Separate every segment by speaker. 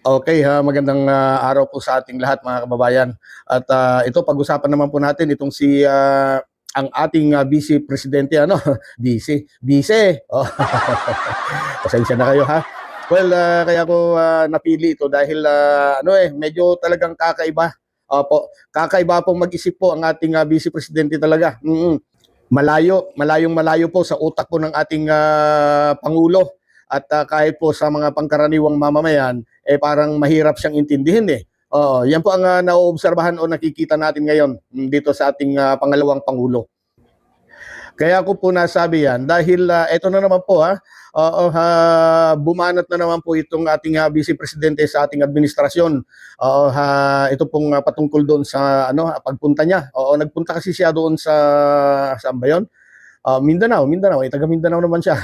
Speaker 1: Okay, magandang araw po sa ating lahat mga kababayan. At ito pag-usapan naman po natin itong si ang ating Vice Presidente ano, Vice. Oh. Pasensya na kayo ha. Well, kaya ko napili ito dahil medyo talagang kakaiba. Opo, kakaiba pong mag-isip po ang ating Vice Presidente talaga. Malayong-malayo po sa utak po ng ating Pangulo at kahit po sa mga pangkaraniwang mamamayan, parang mahirap siyang intindihin eh. Yan po ang naoobserbahan o nakikita natin ngayon dito sa ating pangalawang Pangulo. Kaya ko po nasabi yan dahil ito na naman po bumanat na naman po itong ating Vice Presidente sa ating administrasyon. Ito pong patungkol doon sa pagpunta niya. Nagpunta kasi siya doon sa saan ba 'yon? Mindanao, taga Mindanao naman siya.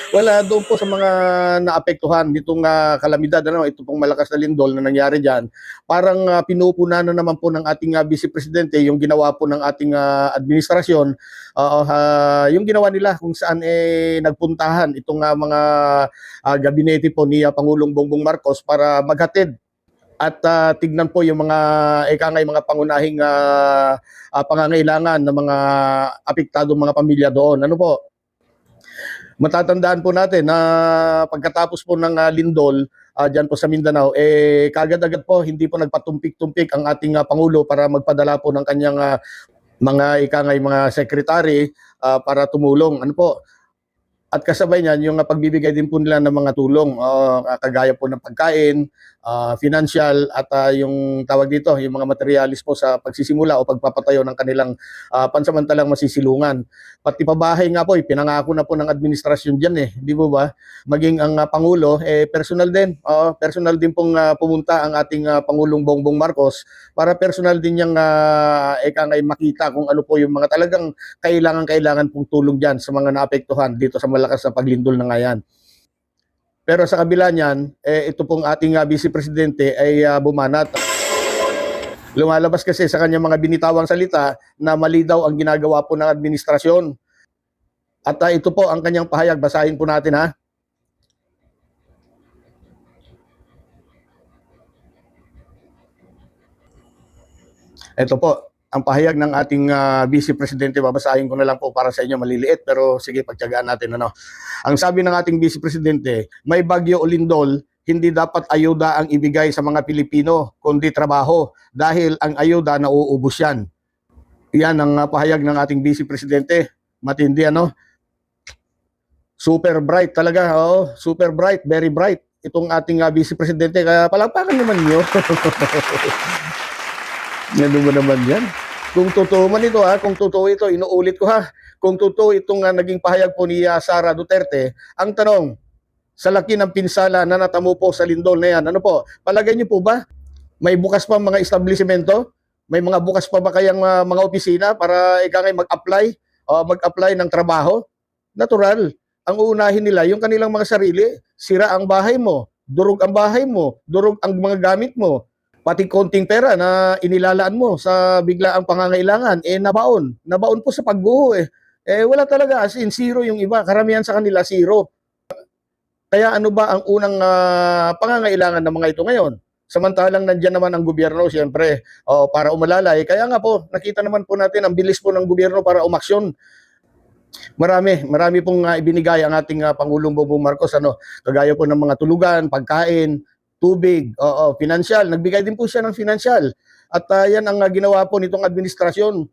Speaker 1: Wala doon po sa mga naapektuhan nitong kalamidad, ito pong malakas na lindol na nangyari diyan. Parang pinupuna na naman po ng ating Vice Presidente yung ginawa po ng ating administrasyon, yung ginawa nila kung saan nagpuntahan itong mga gabinete po ni Pangulong Bongbong Marcos para maghatid at tignan po yung mga mga pangunahing pangangailangan ng mga apektadong mga pamilya doon. Ano po? Matatandaan po natin na pagkatapos po ng lindol diyan po sa Mindanao, kagad-agad po hindi po nagpatumpik-tumpik ang ating Pangulo para magpadala po ng kanyang mga sekretary para tumulong. Ano po? At kasabay niyan, yung pagbibigay din po nila ng mga tulong, kagaya po ng pagkain, financial, at yung tawag dito, yung mga materialis po sa pagsisimula o pagpapatayo ng kanilang pansamantalang masisilungan. Pati pabahay nga po, pinangako na po ng administrasyon dyan di po ba? Maging ang Pangulo, personal din pong pumunta ang ating Pangulong Bongbong Marcos para personal din niyang makita kung ano po yung mga talagang kailangan pong tulong dyan sa mga naapektuhan dito sa malakas na paglindol na ngayon. Pero sa kabila niyan, ito pong ating Vice Presidente ay bumanat. Lumalabas kasi sa kanyang mga binitawang salita na mali daw ang ginagawa po ng administrasyon. At ito po ang kanyang pahayag, basahin po natin ha. Ito po, ang pahayag ng ating Vice Presidente, babasahin ko na lang po para sa inyo, maliliit, pero sige, pagtiyagaan natin. Ang sabi ng ating Vice Presidente, may bagyo o lindol, hindi dapat ayuda ang ibigay sa mga Pilipino, kundi trabaho, dahil ang ayuda nauubos yan. Yan ang pahayag ng ating Vice Presidente. Matindi, Super bright talaga, super bright, very bright. Itong ating Vice Presidente, kaya palakpakan naman niyo. Ano ba naman yan? Kung totoo man ito kung totoo ito, inuulit ko kung totoo itong naging pahayag po ni Sara Duterte, ang tanong, sa laki ng pinsala na natamo po sa lindol na yan, ano po, palagay niyo po ba, may bukas pa mga establishmento? May mga bukas pa ba kayang mga opisina para mag-apply ng trabaho? Natural. Ang uunahin nila, yung kanilang mga sarili, sira ang bahay mo, durog ang bahay mo, durog ang mga gamit mo, pati konting pera na inilalaan mo sa biglaang pangangailangan, nabaon po sa pagguho wala talaga, as in zero yung iba, karamihan sa kanila zero. Kaya ano ba ang unang pangangailangan ng mga ito ngayon? Samantalang nandiyan naman ang gobyerno, siyempre, para umalalay. Kaya nga po, nakita naman po natin ang bilis po ng gobyerno para umaksyon. Marami pong ibinigay ang ating Pangulong Bongbong Marcos, kagaya po ng mga tulugan, pagkain, tubig, financial. Nagbigay din po siya ng financial. At yan ang ginawa po nitong administrasyon.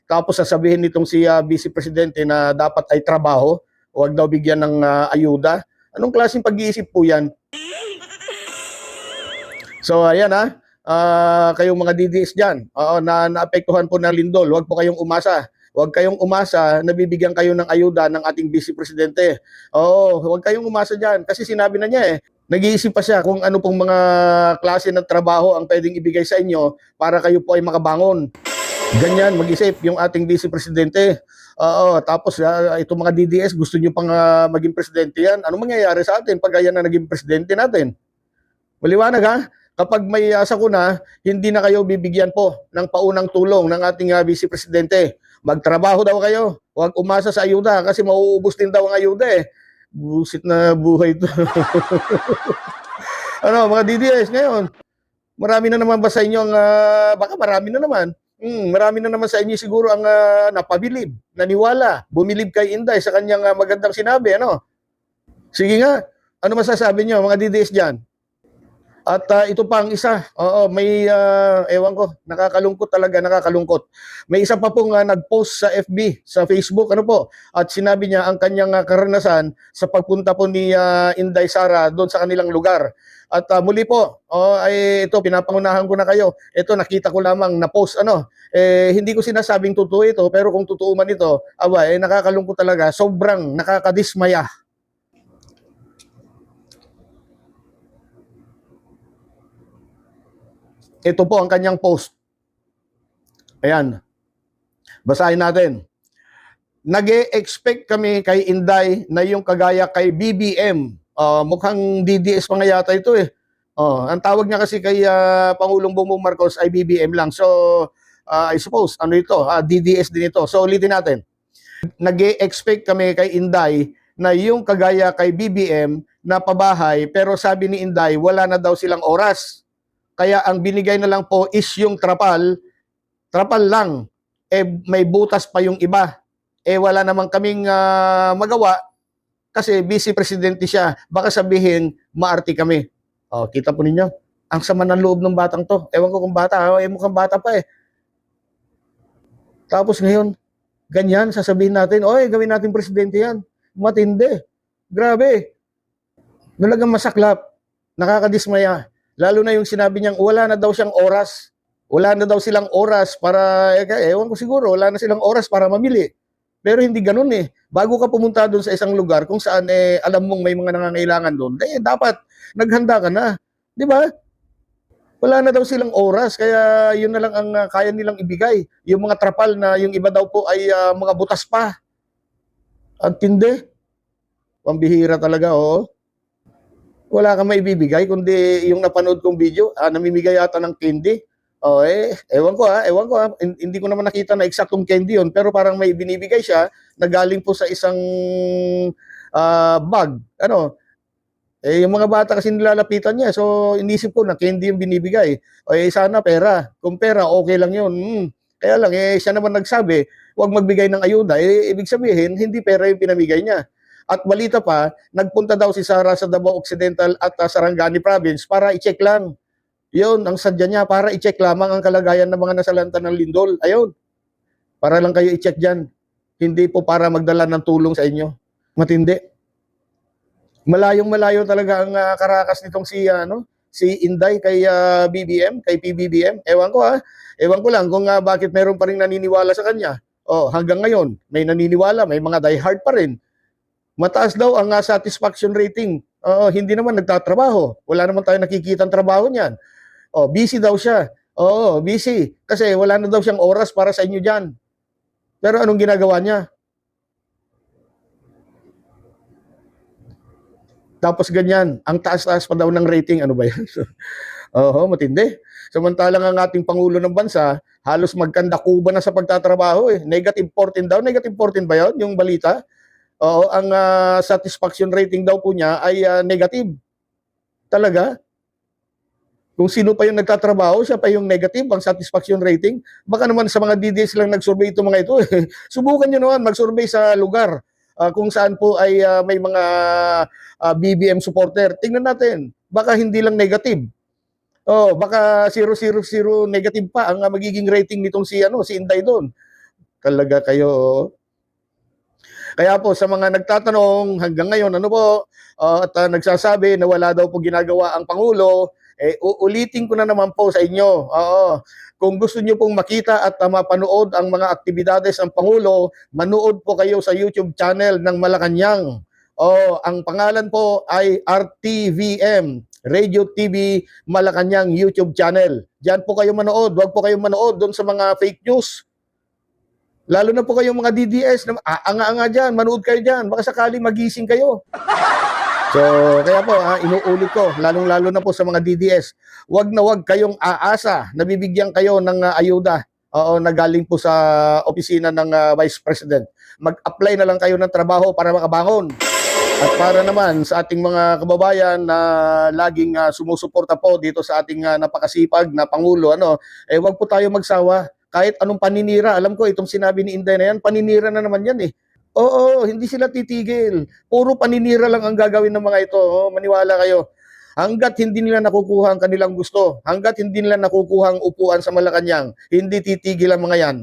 Speaker 1: Tapos sasabihin nitong si Vice Presidente na dapat ay trabaho, huwag daw bigyan ng ayuda. Anong klaseng pag-iisip po yan? So ayan kayong mga DDS dyan, na naapektuhan po ng lindol, huwag po kayong umasa. Huwag kayong umasa na bibigyan kayo ng ayuda ng ating Vice Presidente. Huwag kayong umasa dyan. Kasi sinabi na niya nag-iisip pa siya kung ano pong mga klase ng trabaho ang pwedeng ibigay sa inyo para kayo po ay makabangon. Ganyan, mag-isip yung ating Vice Presidente. Tapos itong mga DDS, gusto nyo pang maging presidente yan. Ano mangyayari sa atin pag yan na naging presidente natin? Maliwanag kapag may sakuna, hindi na kayo bibigyan po ng paunang tulong ng ating Vice Presidente. Magtrabaho daw kayo, huwag umasa sa ayuda kasi mauubos din daw ang ayuda Busit na buhay ito. Ano, mga DDS ngayon, marami na naman ba sa inyo ang, baka marami na naman. Marami na naman sa inyo siguro ang napabilib, naniwala, bumilib kay Inday sa kanyang magandang sinabi, ano? Sige nga, ano masasabi niyo mga DDS diyan? At ito pa ang isa, oo, may ewan ko, nakakalungkot talaga, nakakalungkot. May isa pa pong nag-post sa FB, sa Facebook, ano po, at sinabi niya ang kanyang karanasan sa pagpunta po ni Inday Sara doon sa kanilang lugar. At muli po, ay ito, pinapangunahan ko na kayo. Ito, nakita ko lamang na post, ano, hindi ko sinasabing totoo ito, pero kung totoo man ito, aba, nakakalungkot talaga, sobrang nakakadismaya. Ito po ang kanyang post. Ayan, basahin natin. Nag-e-expect kami kay Inday na yung kagaya kay BBM. Mukhang DDS pa nga yata ito eh. Ang tawag niya kasi kay Pangulong Bongbong Marcos ay BBM lang. So, I suppose, ano ito? DDS din ito. So, ulitin natin. Nag-e-expect kami kay Inday na yung kagaya kay BBM na pabahay, pero sabi ni Inday, wala na daw silang oras. Kaya ang binigay na lang po is yung trapal lang. May butas pa yung iba. Wala namang kaming magawa kasi vice presidente siya. Baka sabihin, maarte kami. Kita po ninyo. Ang sama ng loob ng batang to. Ewan ko kung bata, mukhang bata pa eh. Tapos ngayon, ganyan, sasabihin natin, oy, gawin natin presidente yan. Matindi. Grabe. Talagang masaklap. Nakakadismaya. Lalo na yung sinabi niyang wala na daw siyang oras. Wala na daw silang oras para, ewan ko siguro, wala na silang oras para mamili. Pero hindi ganun eh. Bago ka pumunta doon sa isang lugar kung saan alam mong may mga nangangailangan doon, dapat naghanda ka na. Di ba? Wala na daw silang oras, kaya yun na lang ang kaya nilang ibigay. Yung mga trapal na yung iba daw po ay mga butas pa. Ang tindi. Pambihira talaga, oo. Wala kang maibibigay, kundi yung napanood kong video, namimigay yata ng candy. Ewan ko hindi ko naman nakita na eksaktong candy yun, pero parang may binibigay siya na galing po sa isang bag. Ano, yung mga bata kasi nilalapitan niya, so inisip ko na candy yung binibigay. Sana pera. Kung pera, okay lang yun. Kaya lang, siya naman nagsabi, huwag magbigay ng ayuda. Ibig sabihin, hindi pera yung pinamigay niya. At balita pa, nagpunta daw si Sara sa Davao Occidental at Sarangani Province para i-check lang. Yun, ang sadya niya, para i-check lamang ang kalagayan ng mga nasalanta ng lindol. Ayun, para lang kayo i-check dyan. Hindi po para magdala ng tulong sa inyo. Matindi. Malayong-malayo talaga ang karakas nitong si Inday kay BBM, kay PBBM. Ewan ko lang kung bakit meron pa ring naniniwala sa kanya. Hanggang ngayon, may naniniwala, may mga diehard pa rin. Mataas daw ang satisfaction rating. Hindi naman nagtatrabaho. Wala naman tayo nakikitang trabaho niyan. Busy daw siya. Busy. Kasi wala na daw siyang oras para sa inyo dyan. Pero anong ginagawa niya? Tapos ganyan, ang taas-taas pa daw ng rating. Ano ba yan? Matindi. Samantalang ang ating Pangulo ng Bansa, halos magkandakuba na sa pagtatrabaho eh. Negative 14 daw. Negative 14 ba yun? Yung balita? Ang satisfaction rating daw po niya ay negative. Talaga? Kung sino pa yung nagtatrabaho, siya pa yung negative ang satisfaction rating. Baka naman sa mga DDS lang nag-survey ito mga ito. Subukan nyo naman mag-survey sa lugar kung saan po ay may mga BBM supporter. Tingnan natin. Baka hindi lang negative. Baka 000 negative pa ang magiging rating nitong si Inday doon. Talaga kayo. Kaya po sa mga nagtatanong hanggang ngayon at nagsasabi na wala daw po ginagawa ang Pangulo, uulitin ko na naman po sa inyo. Kung gusto niyo pong makita at mapanood ang mga aktibidades ng Pangulo, manood po kayo sa YouTube channel ng Malacanang. Ang pangalan po ay RTVM, Radio TV Malacanang YouTube channel. Diyan po kayo manood. Huwag po kayong manood doon sa mga fake news. Lalo na po kayong mga DDS, anga-anga dyan, manood kayo dyan, baka sakali magising kayo. So, kaya po, inuulit ko, lalong-lalo na po sa mga DDS, wag na wag kayong aasa na bibigyan kayo ng ayuda na galing po sa opisina ng Vice President. Mag-apply na lang kayo ng trabaho para makabangon. At para naman sa ating mga kababayan na laging sumusuporta po dito sa ating napakasipag na Pangulo, wag po tayo magsawa. Kahit anong paninira, alam ko itong sinabi ni Inday na yan, paninira na naman yan eh. Oo, hindi sila titigil. Puro paninira lang ang gagawin ng mga ito. Oh, maniwala kayo. Hanggat hindi nila nakukuha ang kanilang gusto, hanggat hindi nila nakukuha ang upuan sa Malacanang, hindi titigil ang mga yan.